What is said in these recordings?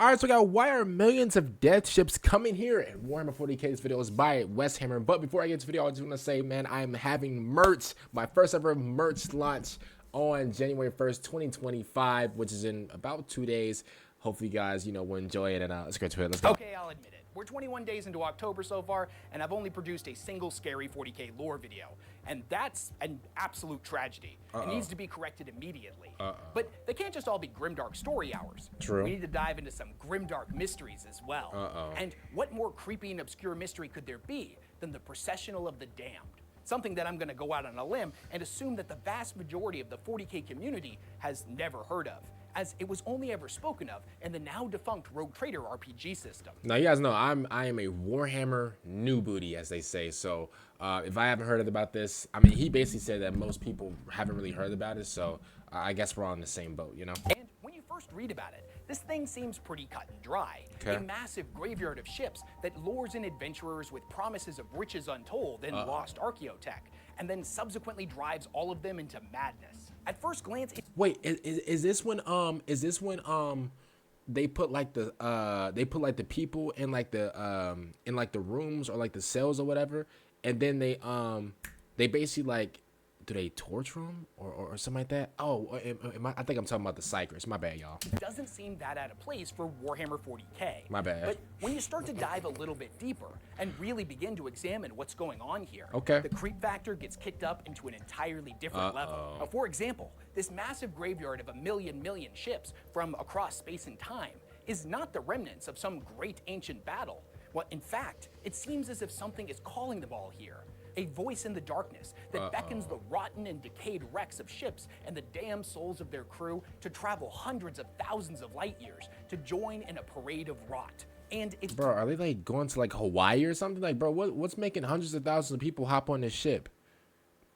All right, so we got why are millions of death ships coming here? And Warhammer 40K, this video is by Westhammer. But before I get to the video, I just want to say, man, I'm having merch, my first ever merch launch on January 1st, 2025, which is in about 2 days. Hopefully, you guys, will enjoy it. And let's get to it. Let's go. Okay, I'll admit it. We're 21 days into October so far, and I've only produced a single scary 40K lore video. And that's an absolute tragedy. It needs to be corrected immediately. But they can't just all be grimdark story hours. True. We need to dive into some grimdark mysteries as well. And what more creepy and obscure mystery could there be than the Processional of the Damned? Something that I'm going to go out on a limb and assume that the vast majority of the 40K community has never heard of, as it was only ever spoken of in the now defunct Rogue Trader RPG system. Now, you guys know I am a Warhammer new booty, as they say. So if I haven't heard about this, I mean, he basically said that most people haven't really heard about it. So I guess we're all in the same boat, you know? And when you first read about it, this thing seems pretty cut and dry. Okay. A massive graveyard of ships that lures in adventurers with promises of riches untold and lost archaeotech, and then subsequently drives all of them into madness. At first glance, Wait, is this when they put like the people in like the rooms or like the cells or whatever, and then they basically like, do they torture them or something like that? Oh, I think I'm talking about the Cycrus. My bad, y'all. it doesn't seem that out of place for Warhammer 40K. My bad. But when you start to dive a little bit deeper and really begin to examine what's going on here, Okay. the creep factor gets kicked up into an entirely different level. Now, for example, this massive graveyard of a million ships from across space and time is not the remnants of some great ancient battle. Well, in fact, it seems as if something is calling them all here. A voice in the darkness that beckons the rotten and decayed wrecks of ships and the damned souls of their crew to travel hundreds of thousands of light years to join in a parade of rot. And it's Bro, are they like going to like Hawaii or something? Like, bro, what's making hundreds of thousands of people hop on this ship?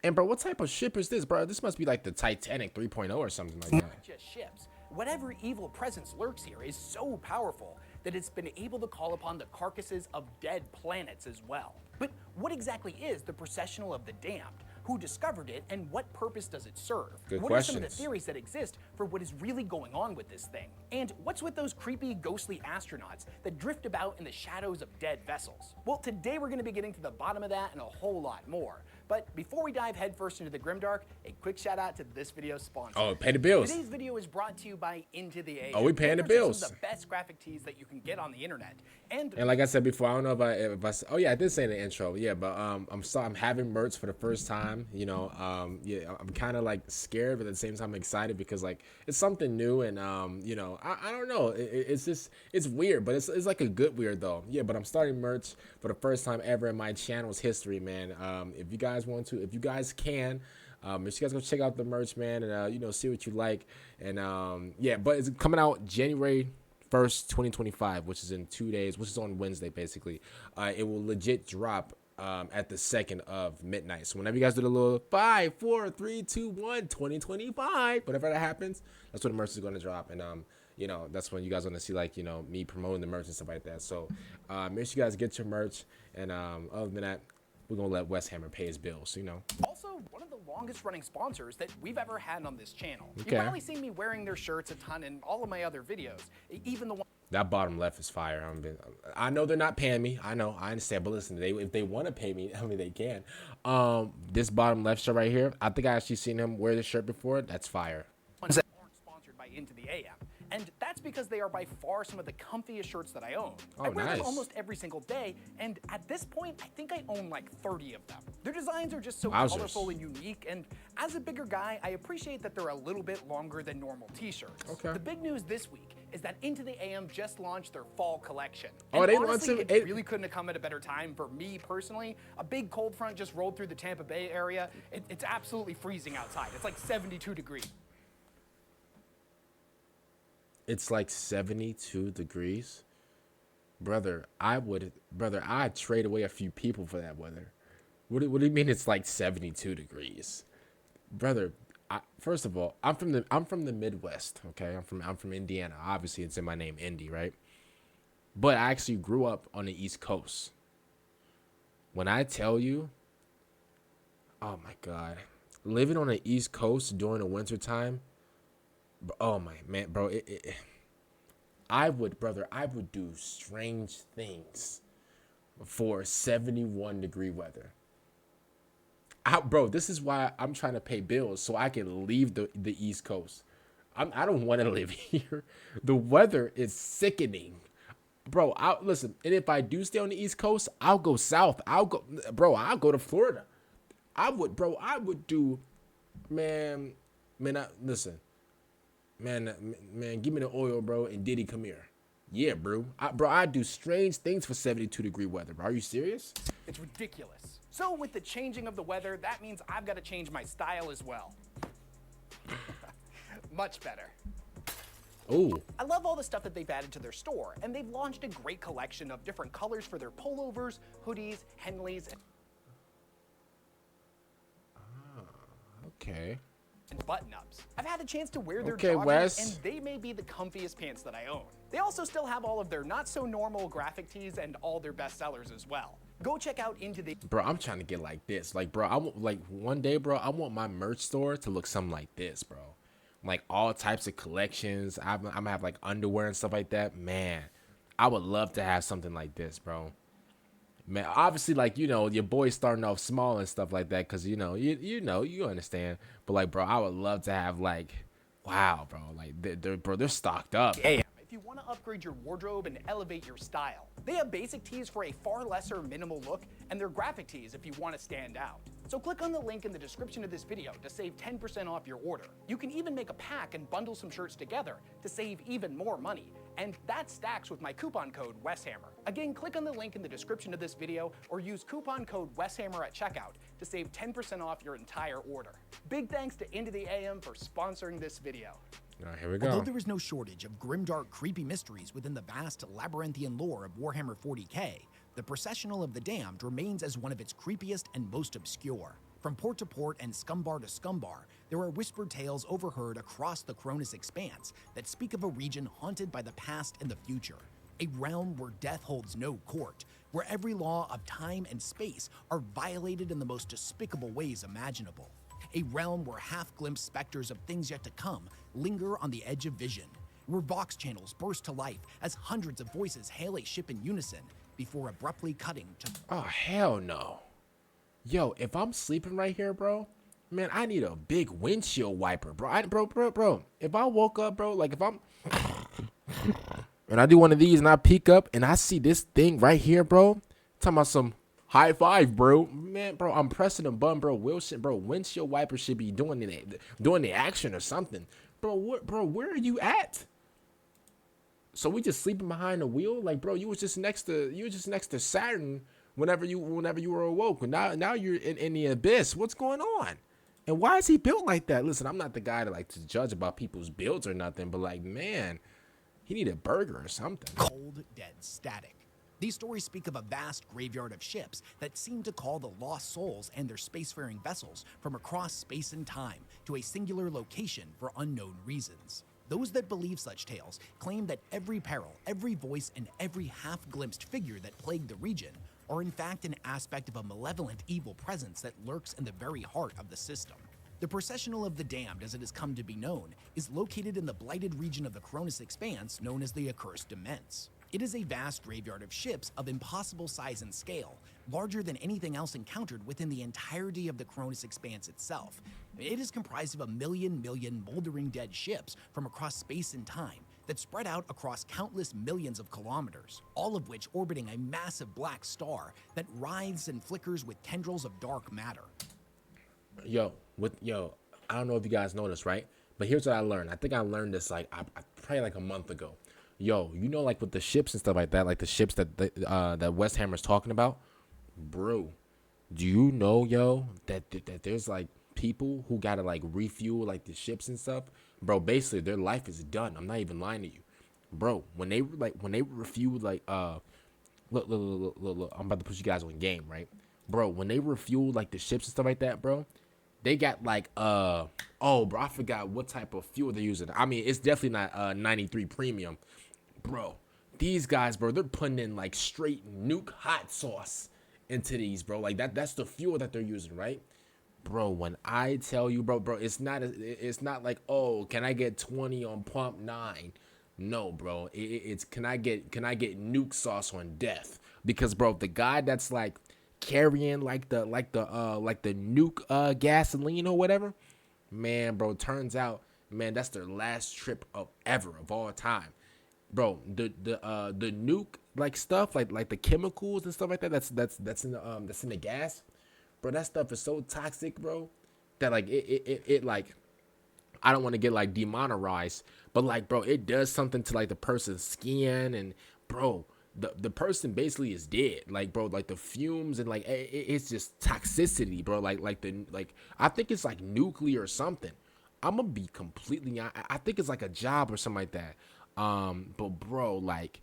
And bro, what type of ship is this, bro? This must be like the Titanic 3.0 or something like that. not just ships. Whatever evil presence lurks here is so powerful that it's been able to call upon the carcasses of dead planets as well. But what exactly is the Processional of the Damned? Who discovered it, and what purpose does it serve? Good What are some of the questions. theories that exist for what is really going on with this thing? And what's with those creepy, ghostly astronauts that drift about in the shadows of dead vessels? Well, today we're going to be getting to the bottom of that and a whole lot more. But before we dive headfirst into the Grimdark, a quick shout out to this video's sponsor. Oh, pay the bills. Today's video is brought to you by Into the AM. Oh, we paying the Makers of bills. Some of the best graphic tees that you can get on the internet. And And like I said before, I don't know if I oh yeah, I did say in the intro, yeah, but I'm having merch for the first time, yeah, I'm kind of like scared, but at the same time excited because like it's something new, and I don't know, it's just, it's weird, but it's like a good weird though, yeah. But I'm starting merch for the first time ever in my channel's history, man. If you guys want to, if you guys can. If you guys go check out the merch, man, and see what you like, and yeah, but it's coming out January 1st, 2025, which is in 2 days, which is on Wednesday, basically. It will legit drop at the 2nd of midnight. So whenever you guys do the little 5, 4, 3, 2, 1, 2025, whatever that happens, that's when the merch is going to drop. And that's when you guys want to see like me promoting the merch and stuff like that. So make sure you guys get your merch, and other than that, we're gonna let Westhammer pay his bills, also one of the longest running sponsors that we've ever had on this channel. Okay. You've probably seen me wearing their shirts a ton in all of my other videos, even the one. That bottom left is fire. I know they're not paying me. I know. I understand. But listen, if they want to pay me, I mean, they can. This bottom left shirt right here, I think I actually seen him wear this shirt before. That's fire. Ones that aren't sponsored by Into the AM. And that's because they are by far some of the comfiest shirts that I own. Oh, I wear nice. them almost every single day, and at this point, I think I own like 30 of them. Their designs are just so Wowzers. colorful and unique, and as a bigger guy, I appreciate that they're a little bit longer than normal t-shirts. Okay. The big news this week is that Into the AM just launched their fall collection. Oh, And they honestly, launched it it- really couldn't have come at a better time for me personally. A big cold front just rolled through the Tampa Bay area. It's absolutely freezing outside. It's like 72 degrees. It's like 72 degrees. Brother, I'd trade away a few people for that weather. What do you mean it's like 72 degrees? Brother, first of all, I'm from the Midwest, okay? I'm from Indiana. Obviously, it's in my name, Indy, right? But I actually grew up on the East Coast. When I tell you, oh my God, living on the East Coast during the winter time, oh my man, bro, I would, brother, I would do strange things for 71-degree weather. Bro, this is why I'm trying to pay bills so I can leave the East Coast. I don't want to live here. The weather is sickening. Bro, listen, and if I do stay on the East Coast, I'll go south. I'll go to Florida. I would do, man, listen, man, give me the oil, bro, and Diddy, come here. Yeah, bro. I do strange things for 72-degree weather, bro. Are you serious? It's ridiculous. So with the changing of the weather, that means I've got to change my style as well. Much better. Ooh. I love all the stuff that they've added to their store, and they've launched a great collection of different colors for their pullovers, hoodies, Henleys, Okay. and button-ups. I've had a chance to wear their Okay, joggers, Wes. and they may be the comfiest pants that I own. They also still have all of their not-so-normal graphic tees and all their bestsellers as well. Go check out Into the... Bro, I'm trying to get like this. Like, bro, I want, like, one day, bro, I want my merch store to look something like this, bro. Like, all types of collections. I'm gonna have, like, underwear and stuff like that. Man, I would love to have something like this, bro. Man, obviously, like, you know, your boy's starting off small and stuff like that because, you know, you understand. But, like, bro, I would love to have, like, wow, bro. Like, they're stocked up. Yeah. If you want to upgrade your wardrobe and elevate your style, they have basic tees for a far lesser minimal look, and they're graphic tees if you want to stand out. So click on the link in the description of this video to save 10% off your order. You can even make a pack and bundle some shirts together to save even more money. And that stacks with my coupon code WesHammer. Again, click on the link in the description of this video or use coupon code WesHammer at checkout to save 10% off your entire order. Big thanks to Into the AM for sponsoring this video. All right, here we go. Although there is no shortage of grimdark, creepy mysteries within the vast labyrinthian lore of Warhammer 40K, the Processional of the Damned remains as one of its creepiest and most obscure. From port to port and scumbar to scumbar, there are whispered tales overheard across the Cronus expanse that speak of a region haunted by the past and the future. A realm where death holds no court, where every law of time and space are violated in the most despicable ways imaginable. A realm where half-glimpsed specters of things yet to come linger on the edge of vision, where Vox channels burst to life as hundreds of voices hail a ship in unison before abruptly cutting to... Oh, hell no. Yo, if I'm sleeping right here, bro, man, I need a big windshield wiper, bro. Bro. If I woke up, bro, like if I'm... and I do one of these and I peek up and I see this thing right here, bro, talking about some high five, bro. Man, bro, I'm pressing a button, bro. Windshield wiper should be doing the action or something. Bro, where are you at? So we just sleeping behind the wheel? Like, bro, you was just next to Saturn whenever you were awoke. Now you're in the abyss. What's going on? And why is he built like that? Listen, I'm not the guy to judge about people's builds or nothing, but like, man, he need a burger or something. Cold, dead static. These stories speak of a vast graveyard of ships that seem to call the lost souls and their spacefaring vessels from across space and time to a singular location for unknown reasons. Those that believe such tales claim that every peril, every voice, and every half-glimpsed figure that plagued the region are in fact an aspect of a malevolent evil presence that lurks in the very heart of the system. The Processional of the Damned, as it has come to be known, is located in the blighted region of the Cronus expanse known as the Accursed Immense. It is a vast graveyard of ships of impossible size and scale, larger than anything else encountered within the entirety of the Cronus expanse itself. It is comprised of a million moldering dead ships from across space and time that spread out across countless millions of kilometers, all of which orbiting a massive black star that writhes and flickers with tendrils of dark matter. Yo, I don't know if you guys know this, right? But here's what I learned. I think I learned this probably like a month ago. Yo, you know, like with the ships and stuff like that, like the ships that West Hammer's talking about, bro. Do you know, yo, that there's like people who gotta like refuel like the ships and stuff, bro? Basically, their life is done. I'm not even lying to you, bro. When they refuel like look, I'm about to put you guys on game, right, bro? When they refuel like the ships and stuff like that, bro, they got like oh, bro, I forgot what type of fuel they're using. I mean, it's definitely not 93 premium. Bro, these guys, bro, they're putting in like straight nuke hot sauce into these, bro. Like that's the fuel that they're using, right? Bro, when I tell you, bro, it's not like, oh, can I get 20 on pump 9? No, bro. It's can I get nuke sauce on death? Because bro, the guy that's like carrying like the nuke gasoline or whatever, man, bro, turns out, man, that's their last trip of ever of all time. Bro, the nuke like stuff, like the chemicals and stuff like that, that's in the gas. Bro, that stuff is so toxic, bro, that like it like I don't want to get like demonetized, but like, bro, it does something to like the person's skin, and bro, the person basically is dead. Like, bro, like the fumes and like it's just toxicity, bro. Like I think it's like nuclear or something. I'm gonna be completely. I think it's like a job or something like that. But bro, like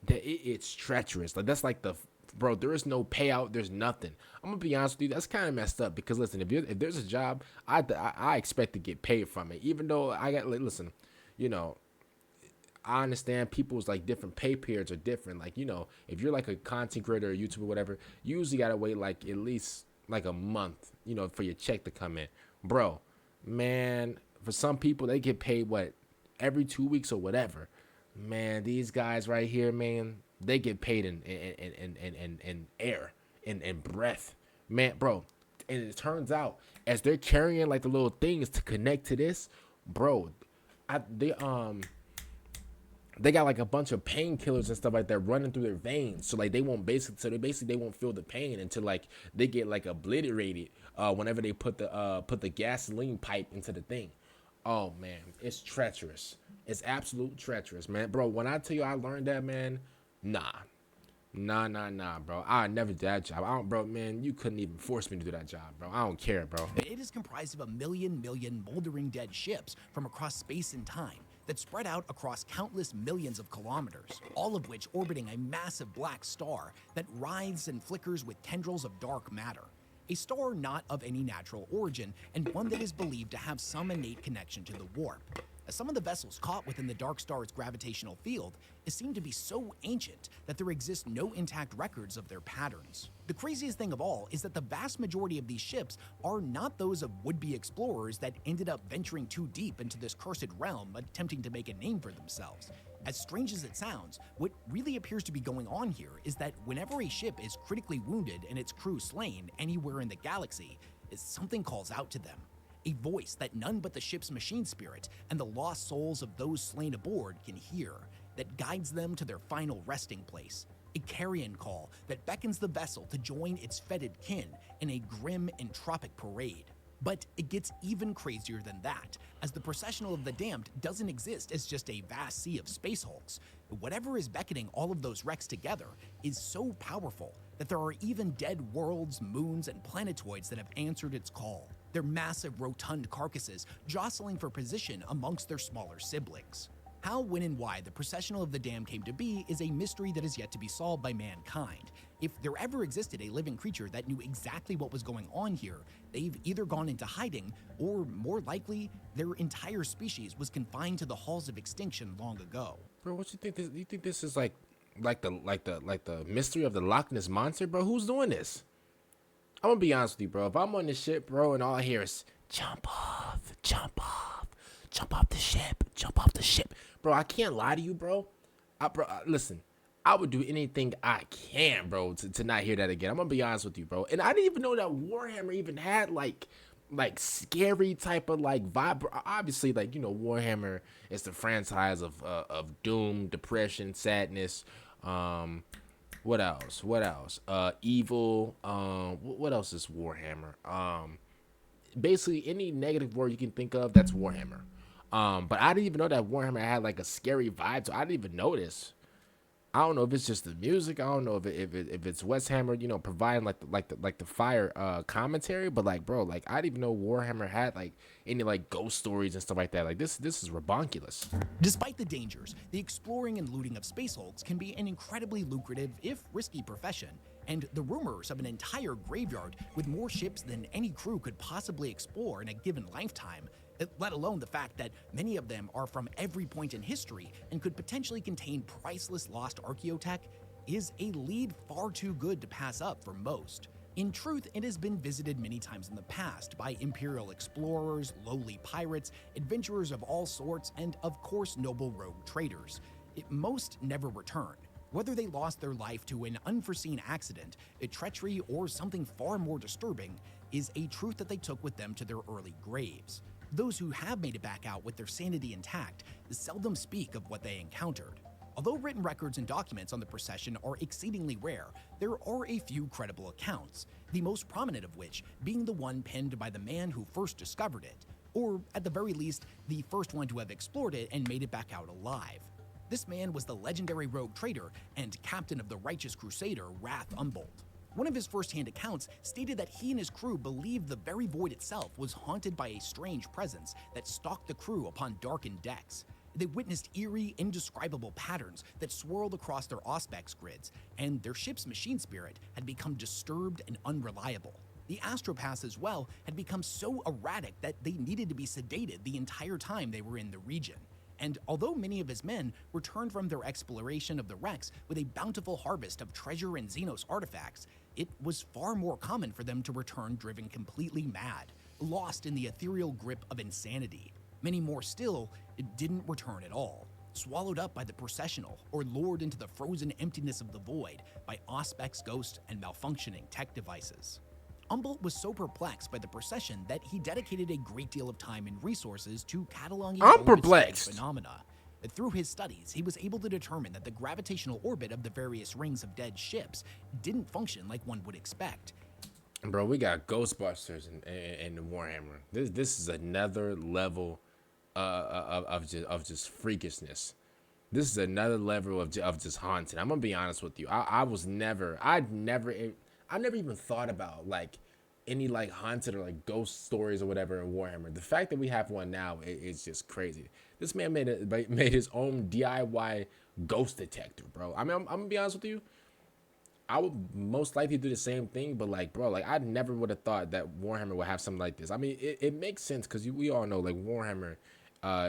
it's treacherous. Like that's like the bro. There is no payout. There's nothing. I'm gonna be honest with you. That's kind of messed up because listen, if there's a job, I expect to get paid from it. Even though I got like, listen, you know, I understand people's like different pay periods are different. Like, you know, if you're like a content creator or YouTuber or whatever, you usually gotta wait like at least like a month, you know, for your check to come in, bro. Man, for some people they get paid what every 2 weeks or whatever. Man, these guys right here, man, they get paid in air, in breath, man, bro. And it turns out as they're carrying like the little things to connect to this, bro, they got like a bunch of painkillers and stuff like that running through their veins, so like they won't they won't feel the pain until like they get like obliterated whenever they put the gasoline pipe into the thing. Oh man, it's treacherous. It's absolute treacherous, man. Bro, when I tell you I learned that, man, nah. Nah, bro. I never did that job. I don't, bro, man, you couldn't even force me to do that job, bro. I don't care, bro. It is comprised of a million moldering dead ships from across space and time that spread out across countless millions of kilometers, all of which orbiting a massive black star that writhes and flickers with tendrils of dark matter. A star not of any natural origin, and one that is believed to have some innate connection to the warp. As some of the vessels caught within the dark star's gravitational field seem to be so ancient that there exist no intact records of their patterns. The craziest thing of all is that the vast majority of these ships are not those of would-be explorers that ended up venturing too deep into this cursed realm, attempting to make a name for themselves. As strange as it sounds, what really appears to be going on here is that whenever a ship is critically wounded and its crew slain anywhere in the galaxy, something calls out to them. A voice that none but the ship's machine spirit and the lost souls of those slain aboard can hear, that guides them to their final resting place. A carrion call that beckons the vessel to join its fetid kin in a grim entropic parade. But it gets even crazier than that, as the Processional of the Damned doesn't exist as just a vast sea of space hulks. Whatever is beckoning all of those wrecks together is so powerful that there are even dead worlds, moons, and planetoids that have answered its call, their massive rotund carcasses jostling for position amongst their smaller siblings. How, when, and why the Processional of the Damned came to be is a mystery that is yet to be solved by mankind. If there ever existed a living creature that knew exactly what was going on here, they've either gone into hiding, or more likely, their entire species was confined to the halls of extinction long ago. Bro, what you think this? You think this is like the mystery of the Loch Ness monster, bro? Who's doing this? I'm gonna be honest with you, bro. If I'm on this ship, bro, and all I hear is jump off the ship, bro, I can't lie to you, bro. Listen, I would do anything I can, bro, to not hear that again. I'm gonna be honest with you, bro. And I didn't even know that Warhammer even had like scary type of like vibe. Obviously, like, you know, Warhammer is the franchise of doom, depression, sadness. What else? Evil. What else is Warhammer? Basically any negative word you can think of, that's Warhammer. But I didn't even know that Warhammer had like a scary vibe, so I didn't even notice. I don't know if it's just the music. I don't know if it's West Hammer, you know, providing like the fire commentary. But like, bro, like I didn't even know Warhammer had like any like ghost stories and stuff like that. Like this is rebonkulous. Despite the dangers, the exploring and looting of space hulks can be an incredibly lucrative, if risky, profession. And the rumors of an entire graveyard with more ships than any crew could possibly explore in a given lifetime, let alone the fact that many of them are from every point in history and could potentially contain priceless lost archaeotech, is a lead far too good to pass up for most. In truth, it has been visited many times in the past by imperial explorers, lowly pirates, adventurers of all sorts, and of course noble rogue traders. Most never return. Whether they lost their life to an unforeseen accident, a treachery, or something far more disturbing, is a truth that they took with them to their early graves. Those who have made it back out with their sanity intact seldom speak of what they encountered. Although written records and documents on the procession are exceedingly rare, there are a few credible accounts, the most prominent of which being the one penned by the man who first discovered it, or at the very least, the first one to have explored it and made it back out alive. This man was the legendary rogue trader and captain of the righteous crusader Wrath Umbolt. One of his first-hand accounts stated that he and his crew believed the very void itself was haunted by a strange presence that stalked the crew upon darkened decks. They witnessed eerie, indescribable patterns that swirled across their auspex grids, and their ship's machine spirit had become disturbed and unreliable. The astropaths as well had become so erratic that they needed to be sedated the entire time they were in the region. And although many of his men returned from their exploration of the wrecks with a bountiful harvest of treasure and xenos artifacts, it was far more common for them to return driven completely mad, lost in the ethereal grip of insanity. Many more still didn't return at all, swallowed up by the Processional or lured into the frozen emptiness of the void by auspex ghosts and malfunctioning tech devices. Umbolt was so perplexed by the procession that he dedicated a great deal of time and resources to cataloging phenomena. Through his studies, he was able to determine that the gravitational orbit of the various rings of dead ships didn't function like one would expect. Bro, we got Ghostbusters in Warhammer. This is another level of just freakishness. This is another level of just haunting. I'm gonna be honest with you. I never even thought about like any like haunted or like ghost stories or whatever in Warhammer. The fact that we have one now is just crazy. This man made his own DIY ghost detector, bro. I mean, I'm gonna be honest with you. I would most likely do the same thing, but like, bro, like I never would have thought that Warhammer would have something like this. I mean, it makes sense because we all know like Warhammer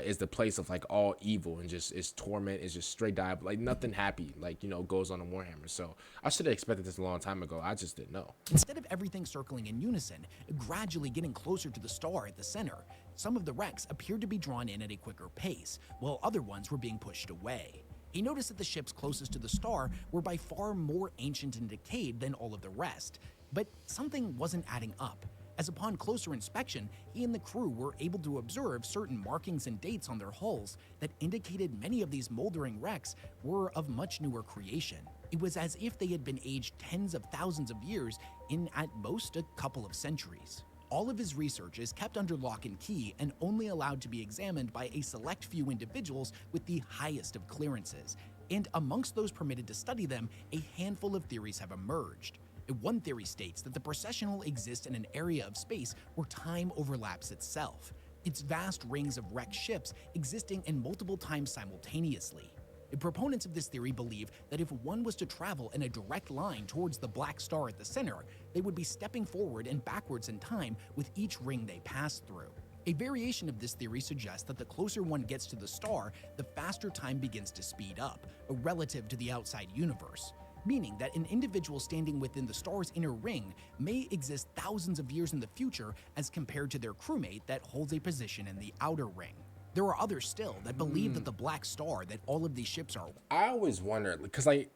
is the place of like all evil and just it's torment, it's just straight dive, like nothing happy, like, you know, goes on in Warhammer. So I should have expected this a long time ago. I just didn't know. Instead of everything circling in unison, gradually getting closer to the star at the center, some of the wrecks appeared to be drawn in at a quicker pace, while other ones were being pushed away. He noticed that the ships closest to the star were by far more ancient and decayed than all of the rest, but something wasn't adding up, as upon closer inspection, he and the crew were able to observe certain markings and dates on their hulls that indicated many of these moldering wrecks were of much newer creation. It was as if they had been aged tens of thousands of years in at most a couple of centuries. All of his research is kept under lock and key and only allowed to be examined by a select few individuals with the highest of clearances, and amongst those permitted to study them, a handful of theories have emerged. One theory states that the Processional exists in an area of space where time overlaps itself, its vast rings of wrecked ships existing in multiple times simultaneously. Proponents of this theory believe that if one was to travel in a direct line towards the black star at the center, they would be stepping forward and backwards in time with each ring they pass through. A variation of this theory suggests that the closer one gets to the star, the faster time begins to speed up, relative to the outside universe, meaning that an individual standing within the star's inner ring may exist thousands of years in the future as compared to their crewmate that holds a position in the outer ring. There are others still that believe that the black star that all of these ships are. I always wondered, because like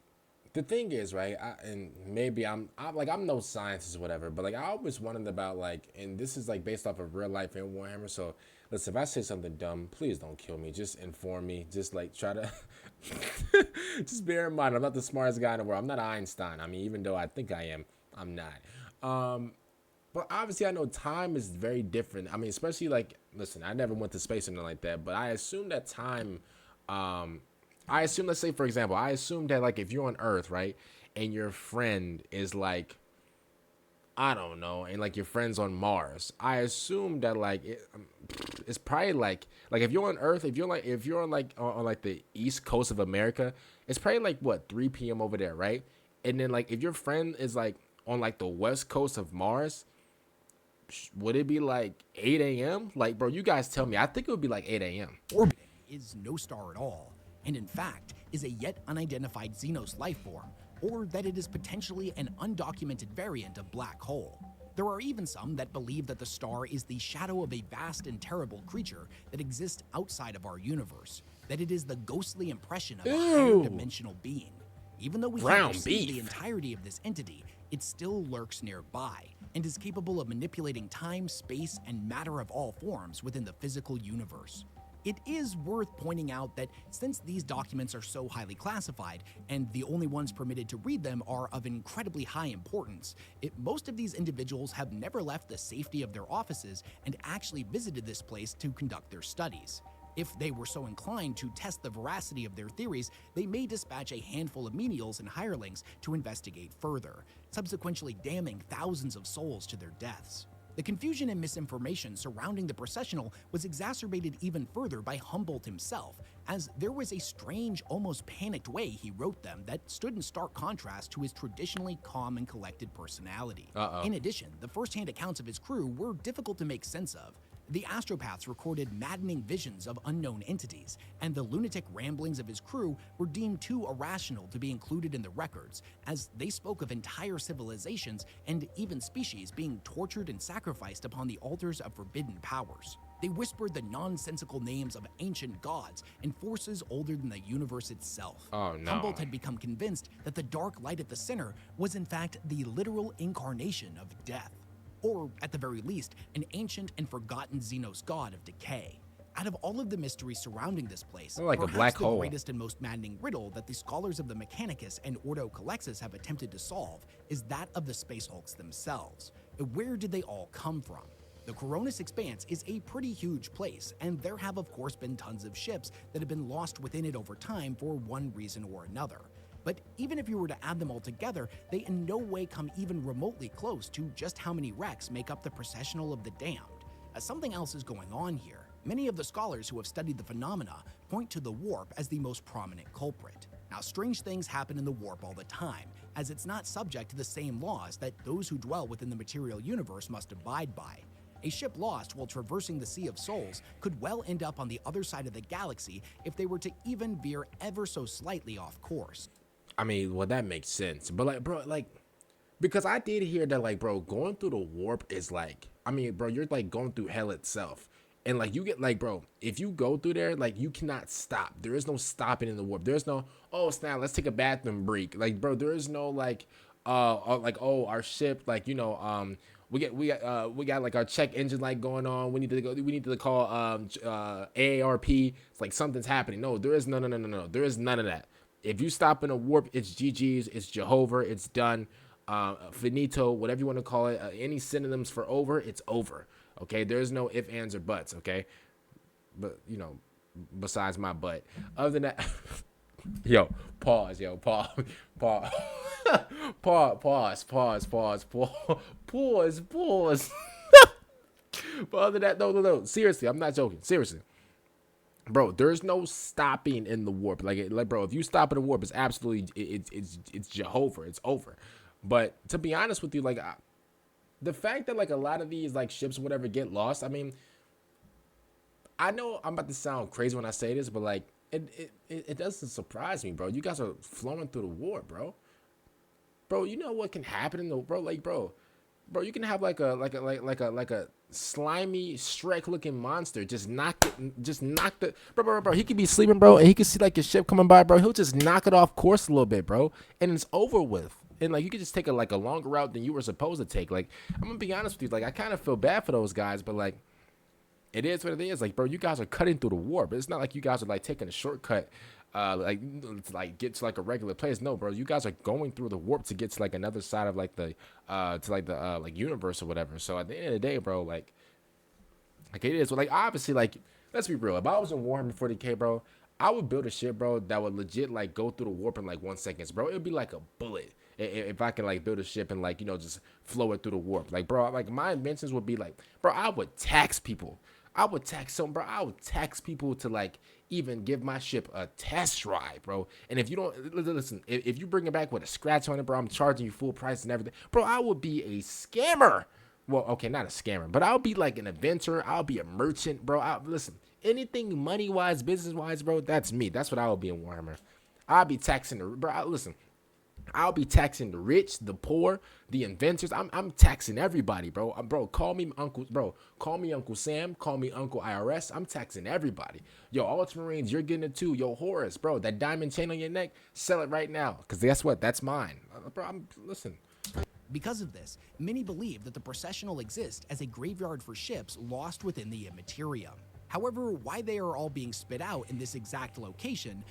the thing is, right, and maybe I'm no scientist or whatever, but like I always wondered about like, and this is like based off of real life in Warhammer, so listen, if I say something dumb, please don't kill me, just inform me, just like try to just bear in mind I'm not the smartest guy in the world. I'm not Einstein. I mean, even though I think I am, I'm not. But obviously I know time is very different. I mean, especially like, listen, I never went to space or anything like that, but I assume that time, let's say for example, I assume that like if you're on Earth, right, and your friend is like, I don't know, and like your friend's on Mars, I assume that like it's probably like if you're on Earth, if you're on like the East Coast of America, it's probably like what 3 p.m. over there, right? And then like if your friend is like on like the West Coast of Mars, would it be like 8 a.m.? Like, bro, you guys tell me. I think it would be like 8 a.m. Orbiting is no star at all, and in fact is a yet unidentified xenos life form, or that it is potentially an undocumented variant of black hole. There are even some that believe that the star is the shadow of a vast and terrible creature that exists outside of our universe, that it is the ghostly impression of a higher dimensional being. Even though we can't see the entirety of this entity, it still lurks nearby and is capable of manipulating time, space, and matter of all forms within the physical universe. It is worth pointing out that since these documents are so highly classified, and the only ones permitted to read them are of incredibly high importance, most of these individuals have never left the safety of their offices and actually visited this place to conduct their studies. If they were so inclined to test the veracity of their theories, they may dispatch a handful of menials and hirelings to investigate further, subsequently damning thousands of souls to their deaths. The confusion and misinformation surrounding the Processional was exacerbated even further by Humboldt himself, as there was a strange, almost panicked way he wrote them that stood in stark contrast to his traditionally calm and collected personality. In addition, the first-hand accounts of his crew were difficult to make sense of. The astropaths recorded maddening visions of unknown entities, and the lunatic ramblings of his crew were deemed too irrational to be included in the records, as they spoke of entire civilizations and even species being tortured and sacrificed upon the altars of forbidden powers. They whispered the nonsensical names of ancient gods and forces older than the universe itself. Humboldt had become convinced that the dark light at the center was in fact the literal incarnation of death, or at the very least, an ancient and forgotten xenos god of decay. Out of all of the mysteries surrounding this place, like perhaps a black the hole. greatest and most maddening riddle that the scholars of the Mechanicus and Ordo Calexis have attempted to solve is that of the Space Hulks themselves. Where did they all come from? The Coronis Expanse is a pretty huge place, and there have of course been tons of ships that have been lost within it over time for one reason or another. But even if you were to add them all together, they in no way come even remotely close to just how many wrecks make up the Processional of the Damned. Something else is going on here. Many of the scholars who have studied the phenomena point to the warp as the most prominent culprit. Now, strange things happen in the warp all the time, as it's not subject to the same laws that those who dwell within the material universe must abide by. A ship lost while traversing the Sea of Souls could well end up on the other side of the galaxy if they were to even veer ever so slightly off course. I mean, well, that makes sense. But like, bro, like, because I did hear that, like, bro, going through the warp is like, I mean, bro, you're like going through hell itself. And like, you get like, bro, if you go through there, like, you cannot stop. There is no stopping in the warp. There's no, oh, snap, let's take a bathroom break. Like, bro, there is no like, oh, our ship, like, you know, we got like our check engine light going on. We need to call AARP. It's like something's happening. No, there is no. There is none of that. If you stop in a warp, it's GG's, it's Jehovah, it's done, finito, whatever you want to call it. Any synonyms for over, it's over. Okay, there's no ifs, ands, or buts. Okay, but you know, besides my butt. Other than that, pause. But other than that, no. Seriously, I'm not joking. Seriously. Bro, there's no stopping in the warp. Like, bro, if you stop in the warp, it's absolutely, it's Jehovah. It's over. But to be honest with you, like, the fact that like a lot of these like ships, or whatever, get lost. I mean, I know I'm about to sound crazy when I say this, but like, it doesn't surprise me, bro. You guys are flowing through the warp, bro. Bro, you know what can happen in the bro, you can have like a slimy Shrek looking monster just knock the bro. He could be sleeping, bro, and he could see like a ship coming by, bro. He'll just knock it off course a little bit, bro, and it's over with. And like, you could just take a longer route than you were supposed to take. Like, I'm gonna be honest with you, like, I kind of feel bad for those guys, but like, it is what it is. Like, bro, you guys are cutting through the warp. It's not like you guys are like taking a shortcut, like get to like a regular place. No, bro, you guys are going through the warp to get to like another side of like the like universe or whatever. So at the end of the day, bro, like it is. But like, obviously, like, let's be real. If I was in Warhammer 40K, bro, I would build a ship, bro, that would legit like go through the warp in like 1 second, bro. It would be like a bullet if I can like build a ship and like, you know, just flow it through the warp. Like, bro, like my inventions would be like, bro, I would tax people. I would tax people to like even give my ship a test ride, bro. And if you don't listen, if you bring it back with a scratch on it, bro, I'm charging you full price and everything, bro. I would be a scammer. Well, okay, not a scammer, but I'll be like an inventor. I'll be a merchant, bro. Listen, anything money wise, business wise, bro, that's me. That's what I would be in Warhammer. I'll be taxing the bro. Listen, I'll be taxing the rich, the poor, the inventors. I'm taxing everybody, bro. Bro, call me Uncle, bro. Call me Uncle Sam. Call me Uncle IRS. I'm taxing everybody. Yo, Ultramarines, you're getting it too. Yo, Horus, bro, that diamond chain on your neck, sell it right now. Because guess what? That's mine. Bro, listen. Because of this, many believe that the Processional exists as a graveyard for ships lost within the Imperium. However, why they are all being spit out in this exact location,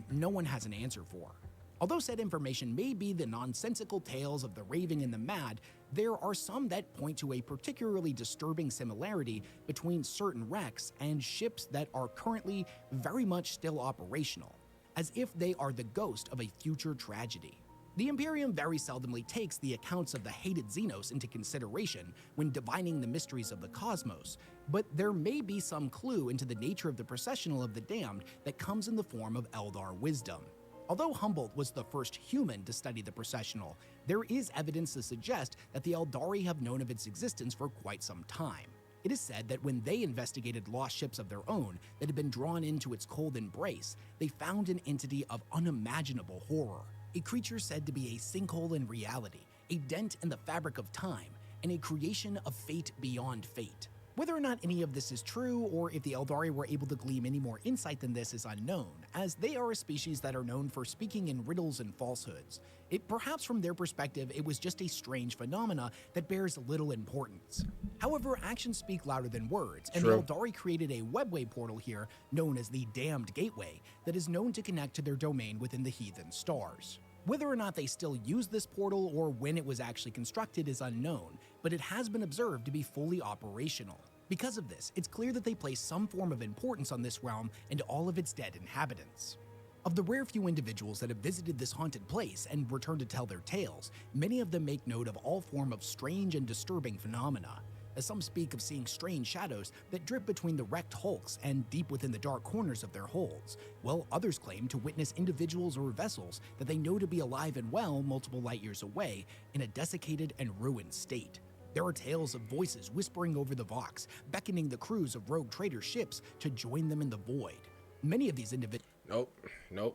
no one has an answer for. Although said information may be the nonsensical tales of the raving and the mad, there are some that point to a particularly disturbing similarity between certain wrecks and ships that are currently very much still operational, as if they are the ghost of a future tragedy. The Imperium very seldomly takes the accounts of the hated Xenos into consideration when divining the mysteries of the cosmos, but there may be some clue into the nature of the Processional of the Damned that comes in the form of Eldar wisdom. Although Humboldt was the first human to study the Processional, there is evidence to suggest that the Eldari have known of its existence for quite some time. It is said that when they investigated lost ships of their own that had been drawn into its cold embrace, they found an entity of unimaginable horror, a creature said to be a sinkhole in reality, a dent in the fabric of time, and a creation of fate beyond fate. Whether or not any of this is true, or if the Eldari were able to glean any more insight than this is unknown, as they are a species that are known for speaking in riddles and falsehoods. Perhaps from their perspective, it was just a strange phenomena that bears little importance. However, actions speak louder than words, and the Eldari created a webway portal here known as the Damned Gateway that is known to connect to their domain within the heathen stars. Whether or not they still use this portal or when it was actually constructed is unknown, but it has been observed to be fully operational. Because of this, it's clear that they place some form of importance on this realm and all of its dead inhabitants. Of the rare few individuals that have visited this haunted place and returned to tell their tales, many of them make note of all form of strange and disturbing phenomena, as some speak of seeing strange shadows that drip between the wrecked hulks and deep within the dark corners of their holds, while others claim to witness individuals or vessels that they know to be alive and well multiple light years away in a desiccated and ruined state. There are tales of voices whispering over the Vox, beckoning the crews of rogue trader ships to join them in the void. Many of these individuals... Nope.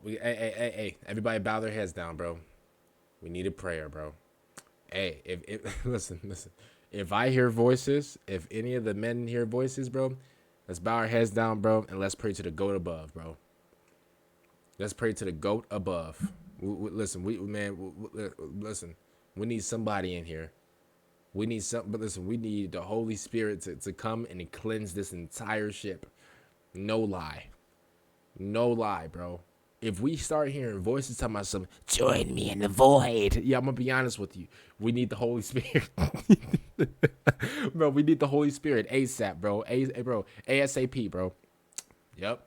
Hey, everybody bow their heads down, bro. We need a prayer, bro. Hey, if listen. If I hear voices, if any of the men hear voices, bro, let's bow our heads down, bro, and let's pray to the goat above, bro. Let's pray to the goat above. Listen, we need somebody in here. We need we need the Holy Spirit to come and cleanse this entire ship. No lie, bro. If we start hearing voices talking about some, join me in the void. Yeah, I'm gonna be honest with you. We need the Holy Spirit. Bro, we need the Holy Spirit ASAP, bro. ASAP, bro. Yep.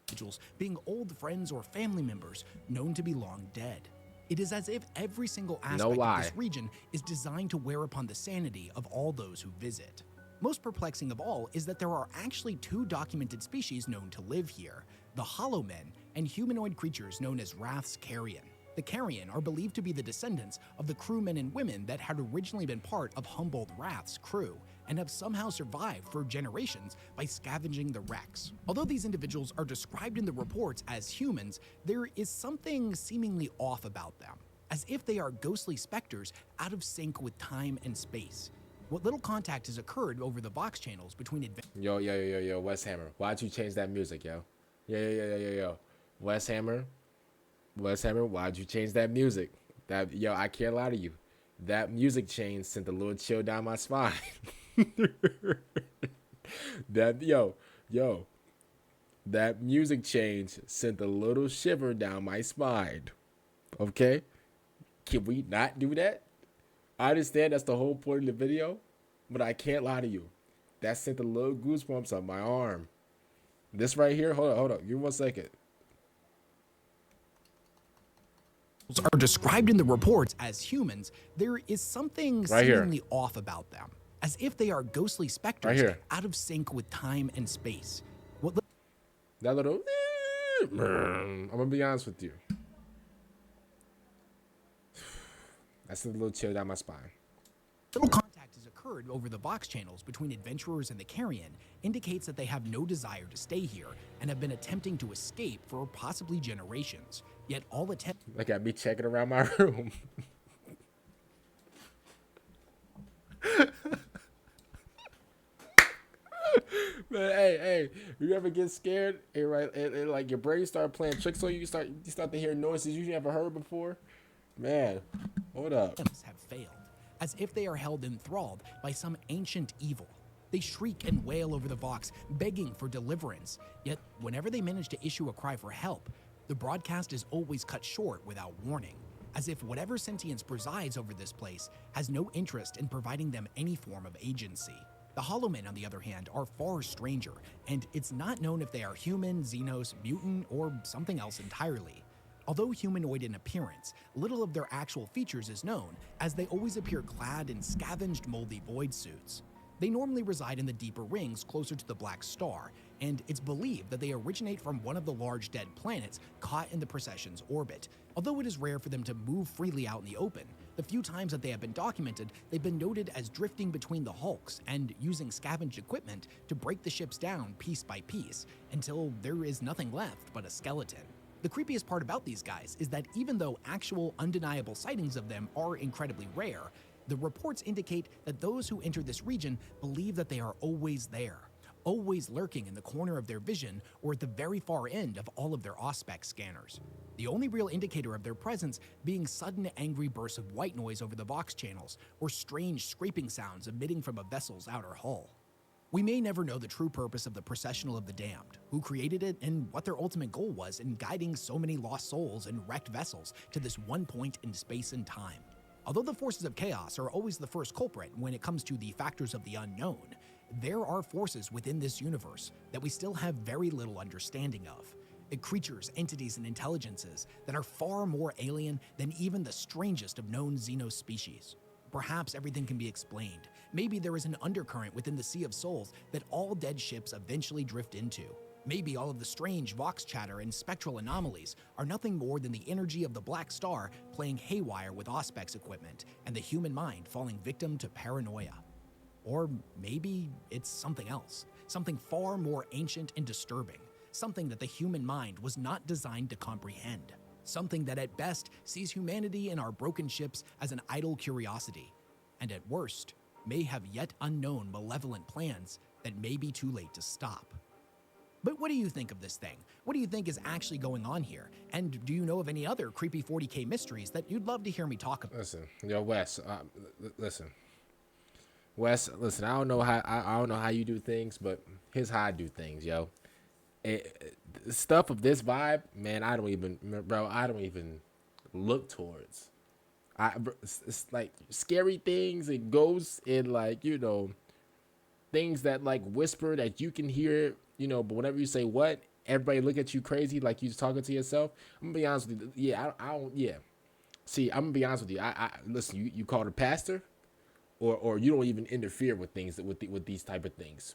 Individuals being old friends or family members known to be long dead. It is as if every single aspect of this region is designed to wear upon the sanity of all those who visit. Most perplexing of all is that there are actually two documented species known to live here, the Hollow Men and humanoid creatures known as Wrath's Carrion. The Carrion are believed to be the descendants of the crewmen and women that had originally been part of Humboldt Wrath's crew and have somehow survived for generations by scavenging the wrecks. Although these individuals are described in the reports as humans, there is something seemingly off about them, as if they are ghostly specters out of sync with time and space. What little contact has occurred over the Vox channels between Yo, Wes Hammer, why'd you change that music, yo? Yo. Wes Hammer, why'd you change that music? I can't lie to you. That music change sent a little chill down my spine. That music change sent a little shiver down my spine. Okay? Can we not do that? I understand that's the whole point of the video, but I can't lie to you. That sent a little goosebumps up my arm. This right here, hold on. Give me 1 second. Are described in the reports as humans, there is something seemingly off about them, as if they are ghostly specters out of sync with time and space. That little, I'm gonna be honest with you. That's a little chill down my spine. Little contact has occurred occurred over the Vox channels between adventurers and the Carrion indicates that they have no desire to stay here and have been attempting to escape for possibly generations. Yet all attempts Look at me checking around my room. Man, hey, you ever get scared and like your brain start playing tricks on you? You start to hear noises you never heard before. Man, hold up. have failed, as if they are held enthralled by some ancient evil. They shriek and wail over the Vox, begging for deliverance. Yet, whenever they manage to issue a cry for help, the broadcast is always cut short without warning, as if whatever sentience presides over this place has no interest in providing them any form of agency. The Hollowmen, on the other hand, are far stranger, and it's not known if they are human, xenos, mutant, or something else entirely. Although humanoid in appearance, little of their actual features is known, as they always appear clad in scavenged moldy void suits. They normally reside in the deeper rings closer to the Black Star, and it's believed that they originate from one of the large dead planets caught in the Procession's orbit. Although it is rare for them to move freely out in the open, the few times that they have been documented, they've been noted as drifting between the hulks and using scavenged equipment to break the ships down piece by piece until there is nothing left but a skeleton. The creepiest part about these guys is that even though actual undeniable sightings of them are incredibly rare, the reports indicate that those who enter this region believe that they are always there, always lurking in the corner of their vision or at the very far end of all of their auspex scanners. The only real indicator of their presence being sudden angry bursts of white noise over the Vox channels or strange scraping sounds emitting from a vessel's outer hull. We may never know the true purpose of the Processional of the Damned, who created it and what their ultimate goal was in guiding so many lost souls and wrecked vessels to this one point in space and time. Although the forces of chaos are always the first culprit when it comes to the factors of the unknown, there are forces within this universe that we still have very little understanding of. Creatures, entities, and intelligences that are far more alien than even the strangest of known xenos species. Perhaps everything can be explained. Maybe there is an undercurrent within the Sea of Souls that all dead ships eventually drift into. Maybe all of the strange Vox chatter and spectral anomalies are nothing more than the energy of the Black Star playing haywire with auspex equipment and the human mind falling victim to paranoia. Or maybe it's something else, something far more ancient and disturbing, something that the human mind was not designed to comprehend, something that at best sees humanity and our broken ships as an idle curiosity, and at worst may have yet unknown malevolent plans that may be too late to stop. But what do you think of this thing? What do you think is actually going on here? And do you know of any other creepy 40K mysteries that you'd love to hear me talk about? Listen, yo, Wes. Wes, listen. I don't know how you do things, but here's how I do things, yo. Stuff of this vibe, man. I don't even look towards. It's like scary things and ghosts and like things that like whisper that you can hear. But whenever you say what, everybody look at you crazy like you're talking to yourself. I'm gonna be honest with you. Yeah, I don't. Yeah. See, I'm gonna be honest with you. I listen. You call the pastor, or you don't even interfere with things with these type of things.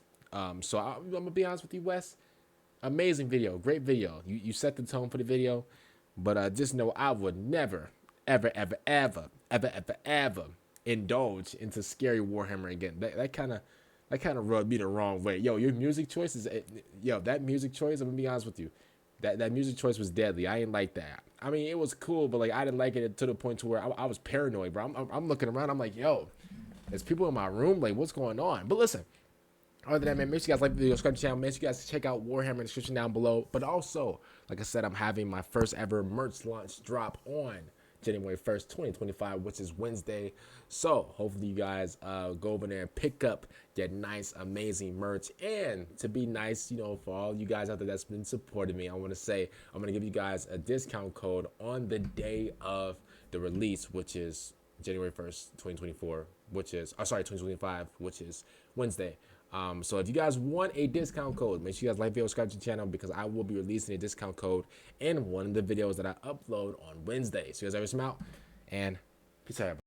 So I'm gonna be honest with you, Wes. Amazing video, great video. You set the tone for the video, but just know I would never, ever indulge into scary Warhammer again. That kind of rubbed me the wrong way. Yo, your music choice is, that music choice, I'm gonna be honest with you, that music choice was deadly. I didn't like that. I mean, it was cool, but like I didn't like it to the point to where I was paranoid, bro. I'm looking around, I'm like, yo, there's people in my room, like what's going on? But listen, other than that, man, make sure you guys like the video, subscribe to the channel, make sure you guys check out Warhammer in the description down below. But also, like I said, I'm having my first ever merch launch drop on January 1st, 2025, which is Wednesday. So hopefully you guys go over there and pick up that nice, amazing merch. And to be nice, for all you guys out there that's been supporting me, I want to say I'm going to give you guys a discount code on the day of the release, which is January 1st, 2024, 2025, which is Wednesday. So if you guys want a discount code, make sure you guys like, video, subscribe to the channel, because I will be releasing a discount code in one of the videos that I upload on Wednesday. So you guys ever smile, and peace out.